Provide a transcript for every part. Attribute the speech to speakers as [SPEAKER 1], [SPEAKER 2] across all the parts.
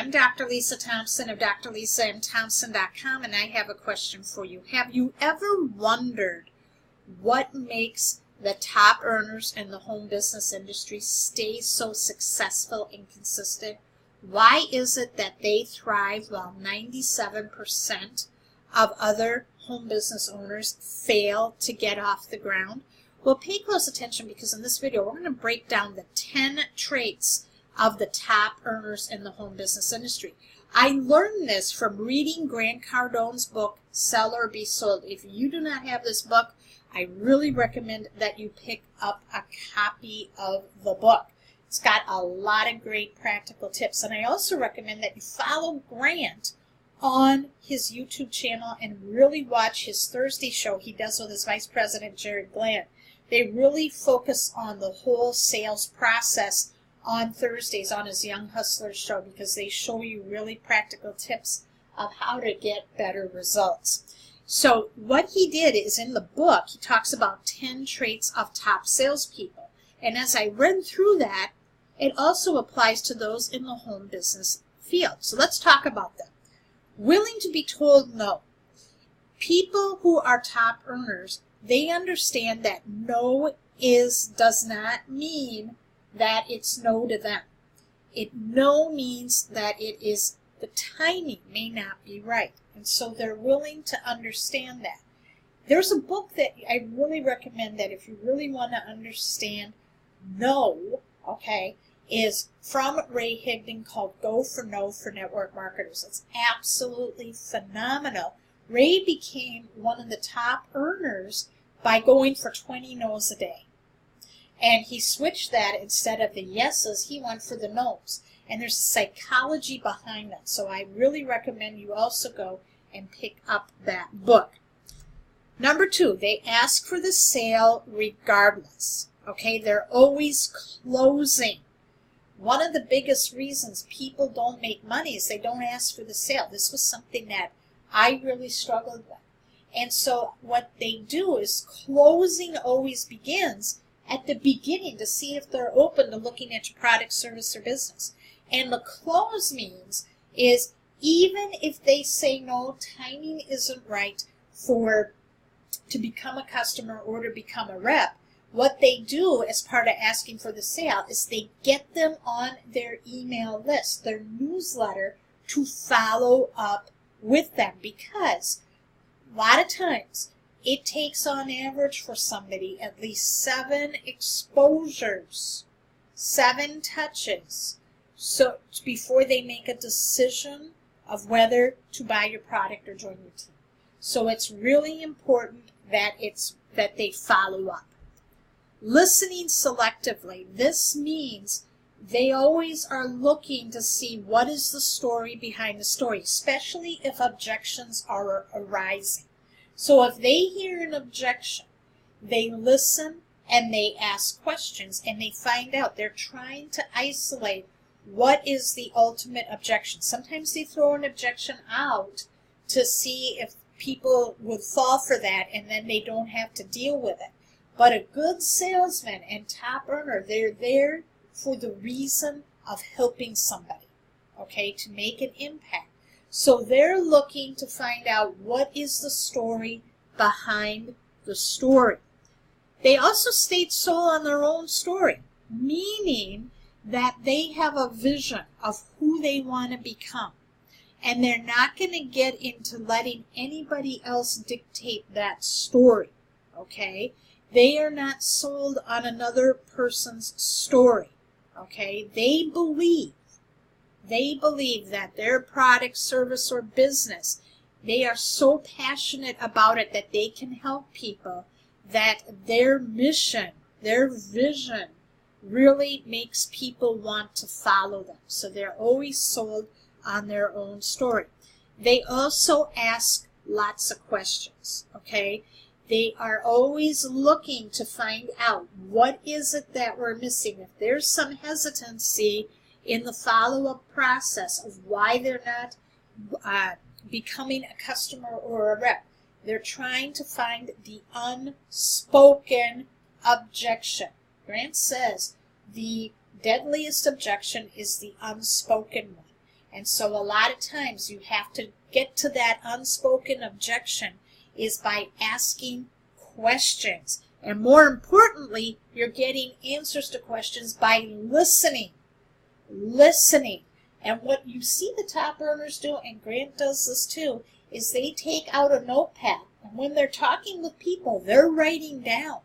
[SPEAKER 1] I'm Dr. Lisa Thompson of drlisamthompson.com, and I have a question for you. Have you ever wondered what makes the top earners in the home business industry stay so successful and consistent? Why is it that they thrive while 97% of other home business owners fail to get off the ground? Well, pay close attention, because in this video we're going to break down the 10 traits of the top earners in the home business industry. I learned this from reading Grant Cardone's book, Sell or Be Sold. If you do not have this book, I really recommend that you pick up a copy of the book. It's got a lot of great practical tips, and I also recommend that you follow Grant on his YouTube channel and really watch his Thursday show he does with his Vice President, Jared Bland. They really focus on the whole sales process on Thursdays on his Young Hustlers show, because they show you really practical tips of how to get better results. So what he did is, in the book, he talks about 10 traits of top salespeople. And as I read through that, it also applies to those in the home business field. So let's talk about them. Willing to be told no. People who are top earners, they understand that no does not mean that it's no to them. No means that the timing may not be right. And so they're willing to understand that. There's a book that I really recommend that if you really want to understand no, is from Ray Higdon, called Go for No for Network Marketers. It's absolutely phenomenal. Ray became one of the top earners by going for 20 no's a day. And he switched that. Instead of the yeses, he went for the no's. And there's a psychology behind that. So I really recommend you also go and pick up that book. Number 2, they ask for the sale regardless. They're always closing. One of the biggest reasons people don't make money is they don't ask for the sale. This was something that I really struggled with. And so what they do is, closing always begins at the beginning to see if they're open to looking at your product, service, or business. And the close means is, even if they say no, timing isn't right to become a customer or to become a rep, what they do as part of asking for the sale is they get them on their email list, their newsletter, to follow up with them. Because a lot of times it takes, on average, for somebody at least 7 exposures, 7 touches, so before they make a decision of whether to buy your product or join your team. So it's really important that they follow up. Listening selectively. This means they always are looking to see what is the story behind the story, especially if objections are arising. So if they hear an objection, they listen and they ask questions, and they find out. They're trying to isolate what is the ultimate objection. Sometimes they throw an objection out to see if people would fall for that, and then they don't have to deal with it. But a good salesman and top earner, they're there for the reason of helping somebody, to make an impact. So they're looking to find out what is the story behind the story. They also stayed sold on their own story, meaning that they have a vision of who they want to become. And they're not going to get into letting anybody else dictate that story, They are not sold on another person's story, They believe that their product, service, or business, they are so passionate about it that they can help people, that their mission, their vision, really makes people want to follow them. So they're always sold on their own story. They also ask lots of questions, They are always looking to find out, what is it that we're missing? If there's some hesitancy in the follow-up process of why they're not becoming a customer or a rep, they're trying to find the unspoken objection. Grant says the deadliest objection is the unspoken one. And so a lot of times you have to get to that unspoken objection is by asking questions. And more importantly, you're getting answers to questions by listening. Listening. And what you see the top earners do, and Grant does this too, is they take out a notepad. And when they're talking with people, they're writing down.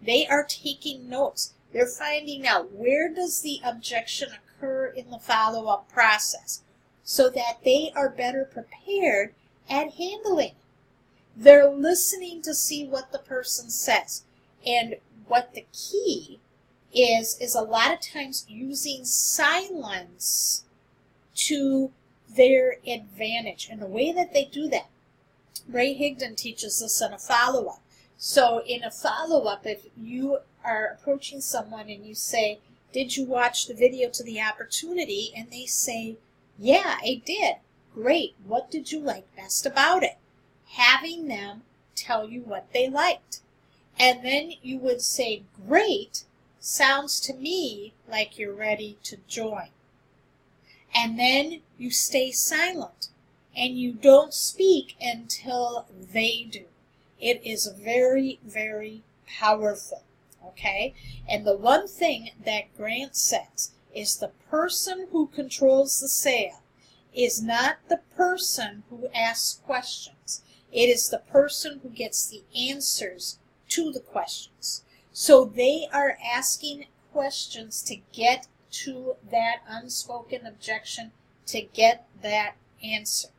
[SPEAKER 1] They are taking notes. They're finding out where does the objection occur in the follow-up process so that they are better prepared at handling it. They're listening to see what the person says. And what the key is a lot of times using silence to their advantage. And the way that they do that, Ray Higdon teaches this in a follow-up. So in a follow-up, if you are approaching someone and you say, did you watch the video to the opportunity? And they say, yeah, I did. Great. What did you like best about it? Having them tell you what they liked. And then you would say, great, sounds to me like you're ready to join. And then you stay silent and you don't speak until they do. It is very, very powerful, okay? And the one thing that Grant says is the person who controls the sale is not the person who asks questions. It is the person who gets the answers to the questions. So they are asking questions to get to that unspoken objection, to get that answer.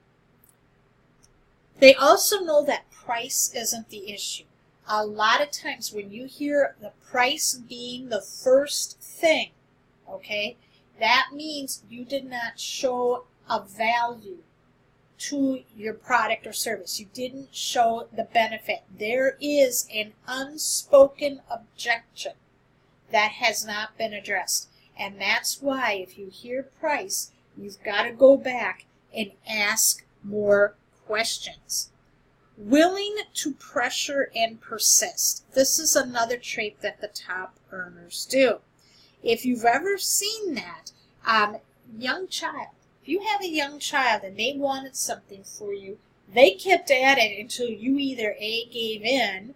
[SPEAKER 1] They also know that price isn't the issue. A lot of times when you hear the price being the first thing, okay, that means you did not show a value to your product or service. You didn't show the benefit. There is an unspoken objection that has not been addressed. And that's why if you hear price, you've got to go back and ask more questions. Willing to pressure and persist. This is another trait that the top earners do. If you've ever seen that, young child, if you have a young child and they wanted something for you, they kept at it until you either A, gave in,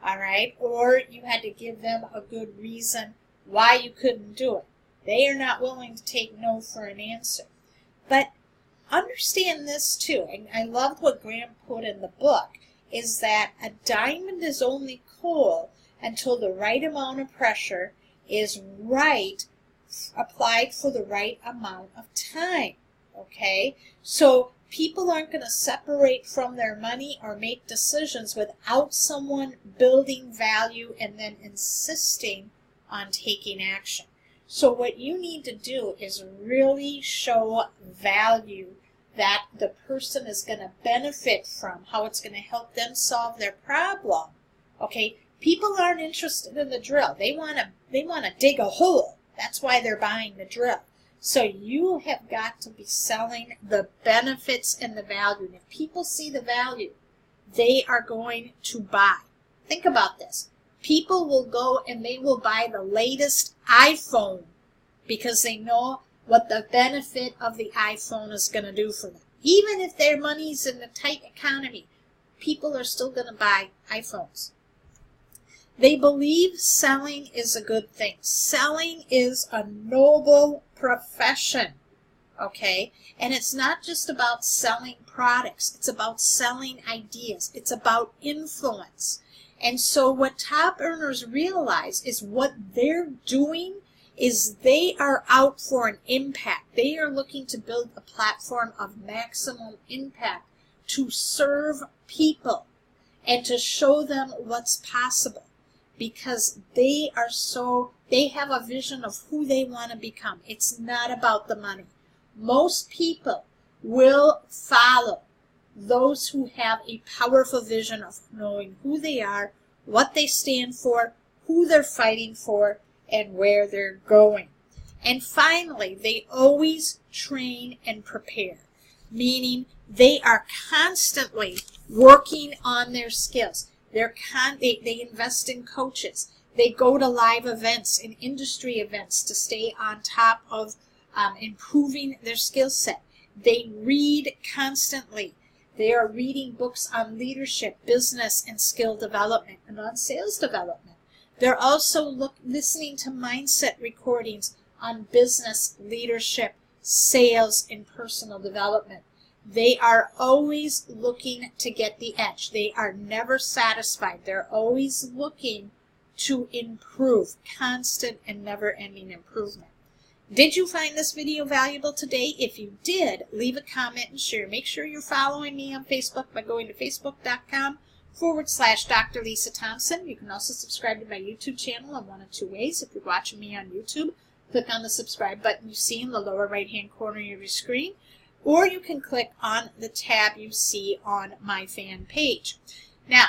[SPEAKER 1] all right, or you had to give them a good reason why you couldn't do it. They are not willing to take no for an answer. But understand this too, and I loved what Grant put in the book, is that a diamond is only cool until the right amount of pressure is applied for the right amount of time, okay? So people aren't going to separate from their money or make decisions without someone building value and then insisting on taking action. So what you need to do is really show value that the person is going to benefit from, how it's going to help them solve their problem. Okay, people aren't interested in the drill. They want to dig a hole. That's why they're buying the drill. So you have got to be selling the benefits and the value. And if people see the value, they are going to buy. Think about this. People will go and they will buy the latest iPhone because they know what the benefit of the iPhone is going to do for them. Even if their money's in a tight economy, people are still going to buy iPhones. They believe selling is a good thing. Selling is a noble profession, okay? And it's not just about selling products. It's about selling ideas. It's about influence. And so what top earners realize is what they're doing is they are out for an impact. They are looking to build a platform of maximum impact to serve people and to show them what's possible, because they have a vision of who they want to become. It's not about the money. Most people will follow those who have a powerful vision of knowing who they are, what they stand for, who they're fighting for, and where they're going. And finally, they always train and prepare, meaning they are constantly working on their skills. They invest in coaches. They go to live events and industry events to stay on top of improving their skill set. They read constantly. They are reading books on leadership, business, and skill development, and on sales development. They're also listening to mindset recordings on business, leadership, sales, and personal development. They are always looking to get the edge. They are never satisfied. They're always looking to improve, constant and never-ending improvement. Did you find this video valuable today? If you did, leave a comment and share. Make sure you're following me on Facebook by going to facebook.com/Dr. Lisa Thompson. You can also subscribe to my YouTube channel in one of two ways. If you're watching me on YouTube, click on the subscribe button you see in the lower right-hand corner of your screen, or you can click on the tab you see on my fan page. Now,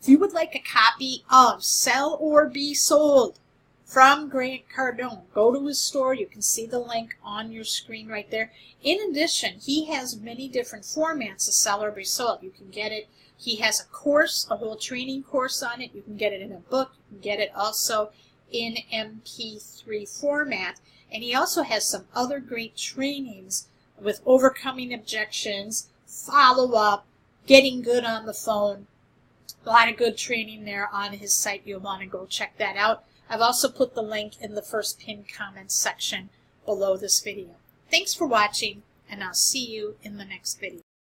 [SPEAKER 1] if you would like a copy of Sell or Be Sold from Grant Cardone, go to his store. You can see the link on your screen right there. In addition, he has many different formats of Sell or Be Sold. You can get it. He has a course, a whole training course on it. You can get it in a book. You can get it also in MP3 format. And he also has some other great trainings with overcoming objections, follow-up, getting good on the phone. A lot of good training there on his site. You'll want to go check that out. I've also put the link in the first pinned comment section below this video. Thanks for watching, and I'll see you in the next video.